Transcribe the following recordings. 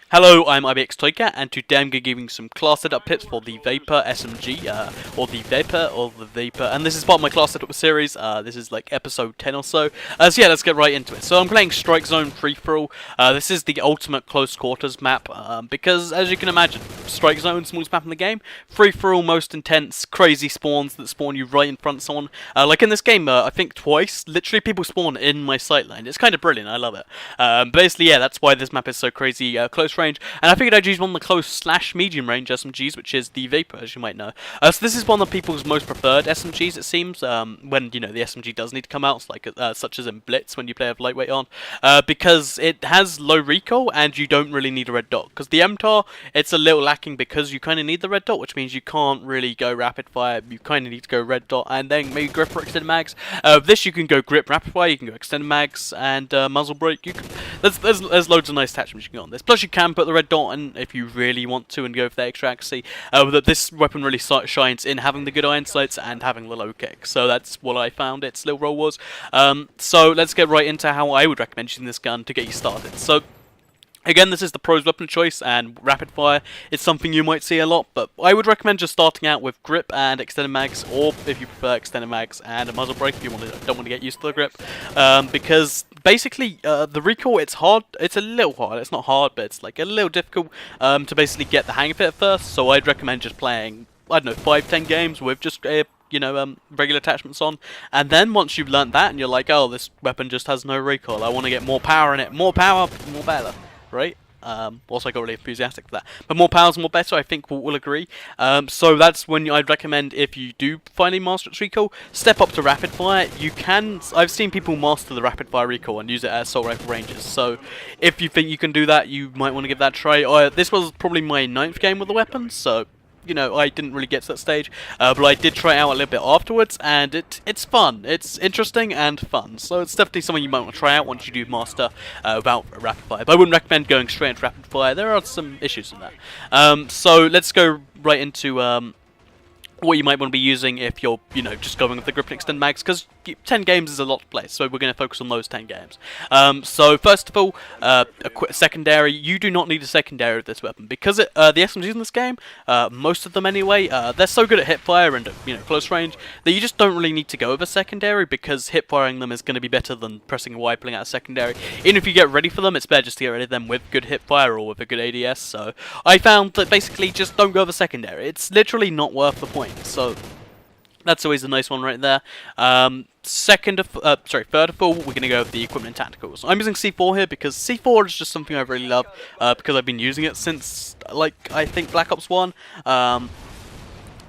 Hello, I'm IBXToyCat, and today I'm going to be giving some class setup tips for the Vepyr SMG, or the Vepyr, and this is part of my class setup series. This is like episode 10 or so. So yeah, let's get right into it. So I'm playing Strike Zone Free-For-All. This is the ultimate close quarters map, because as you can imagine, Strike Zone, smallest map in the game, Free-For-All, most intense, crazy spawns that spawn you right in front of someone. Like in this game, I think twice, literally people spawn in my sight line. It's kind of brilliant, I love it. Basically, yeah, that's why this map is so crazy close range, and I figured I'd use one of the close/medium range SMGs, which is the Vepyr, as you might know. So this is one of people's most preferred SMGs, it seems, when, you know, the SMG does need to come out, like such as in Blitz when you play with lightweight on, because it has low recoil and you don't really need a red dot. Because the MTAR, it's a little lacking because you kind of need the red dot, which means you can't really go rapid fire, you kind of need to go red dot and then maybe grip or extended mags. This you can go grip rapid fire, you can go extended mags and muzzle brake. There's loads of nice attachments you can go on this. Plus you can put the red dot in if you really want to and go for the extra accuracy. But this weapon really shines in having the good iron sights and having the low kick. So that's what I found its little role was. So let's get right into how I would recommend using this gun to get you started. So again, this is the pro's weapon of choice, and rapid fire is something you might see a lot, but I would recommend just starting out with grip and extended mags, or if you prefer extended mags and a muzzle brake if you don't want to get used to the grip, because basically the recoil, it's hard, it's a little hard, it's not hard, but it's like a little difficult to basically get the hang of it at first, so I'd recommend just playing, I don't know, 5-10 games with just regular attachments on, and then once you've learnt that and you're like, oh, this weapon just has no recoil, I want to get more power in it, more power, more better. Right? Also I got really enthusiastic for that. But more power is more better, I think we'll agree. So that's when I'd recommend, if you do finally master its recoil, step up to rapid fire. You can, I've seen people master the rapid fire recoil and use it as assault rifle ranges. So if you think you can do that, you might want to give that a try. This was probably my 9th game with the weapon, so you know, I didn't really get to that stage, but I did try it out a little bit afterwards, and it's fun. It's interesting and fun, so it's definitely something you might want to try out once you do master without rapid fire. But I wouldn't recommend going straight into rapid fire. There are some issues in that. So let's go right into what you might want to be using if you're, you know, just going with the grip and extend mags, because 10 games is a lot to play, so we're going to focus on those 10 games. So first of all, a quick secondary. You do not need a secondary with this weapon, because the SMGs in this game, most of them anyway, they're so good at hipfire and, you know, close range, that you just don't really need to go with a secondary, because hipfiring them is going to be better than pressing a Y pulling out a secondary. Even if you get ready for them, it's better just to get rid of them with good hipfire or with a good ADS, so I found that basically just don't go with a secondary. It's literally not worth the point. So that's always a nice one right there. Third of all, we're going to go with the equipment and tacticals. I'm using C4 here because C4 is just something I really love, because I've been using it since, like, I think Black Ops 1.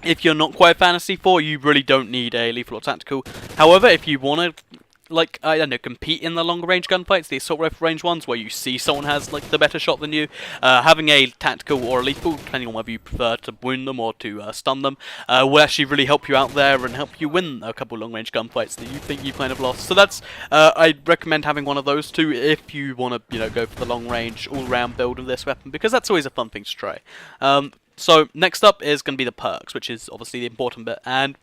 If you're not quite a fan of C4, you really don't need a lethal or tactical. However, if you want to, like, I don't know, compete in the longer range gunfights, the assault rifle range ones, where you see someone has, like, the better shot than you, having a tactical or a lethal, depending on whether you prefer to wound them or to stun them, will actually really help you out there and help you win a couple long range gunfights that you think you've kind of lost. So that's, I'd recommend having one of those two if you want to, you know, go for the long range, all-round build of this weapon, because that's always a fun thing to try. So next up is going to be the perks, which is obviously the important bit, and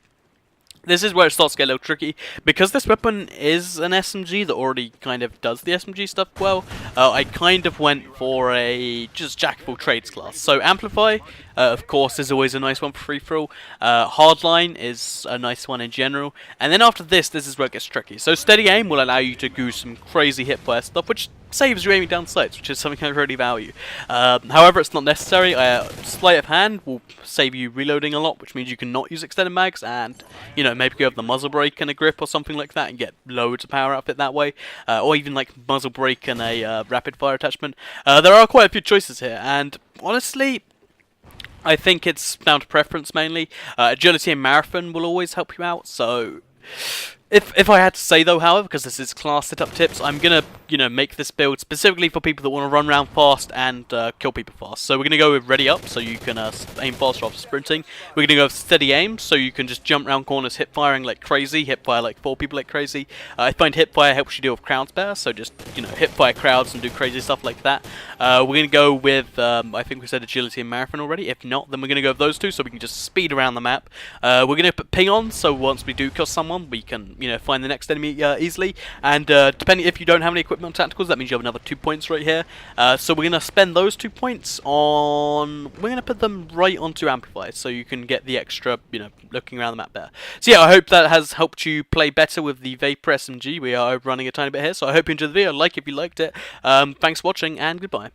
this is where it starts to get a little tricky, because this weapon is an SMG that already kind of does the SMG stuff well. I kind of went for a just jack of all trades class. So Amplify, of course, is always a nice one for free-for-all. Hardline is a nice one in general. And then after this is where it gets tricky. So Steady Aim will allow you to do some crazy hipfire stuff, which saves you aiming down sights, which is something I really value. However, it's not necessary. Sleight of Hand will save you reloading a lot, which means you can not use extended mags, and, you know, maybe go with the muzzle brake and a grip or something like that and get loads of power outfit that way, or even like muzzle brake and a rapid fire attachment. There are quite a few choices here, and honestly, I think it's down to preference mainly. Agility and Marathon will always help you out, so if I had to say though, however, because this is class setup tips, I'm gonna, you know, make this build specifically for people that want to run around fast and kill people fast. So we're gonna go with Ready Up, so you can aim faster after sprinting. We're gonna go with Steady Aim, so you can just jump around corners, hip firing like crazy, hip fire like 4 people like crazy. I find hip fire helps you deal with crowds better, so just, you know, hip fire crowds and do crazy stuff like that. We're gonna go with I think we said Agility and Marathon already. If not, then we're gonna go with those two, so we can just speed around the map. We're gonna put Ping on, so once we do kill someone, we can can, you know, find the next enemy easily. And depending if you don't have any equipment on tacticals, that means you have another 2 points right here. So we're gonna spend those 2 points on. We're gonna put them right onto amplifiers, so you can get the extra, you know, looking around the map there. So yeah, I hope that has helped you play better with the Vepyr SMG. We are running a tiny bit here, so I hope you enjoyed the video. Like if you liked it. Thanks for watching, and goodbye.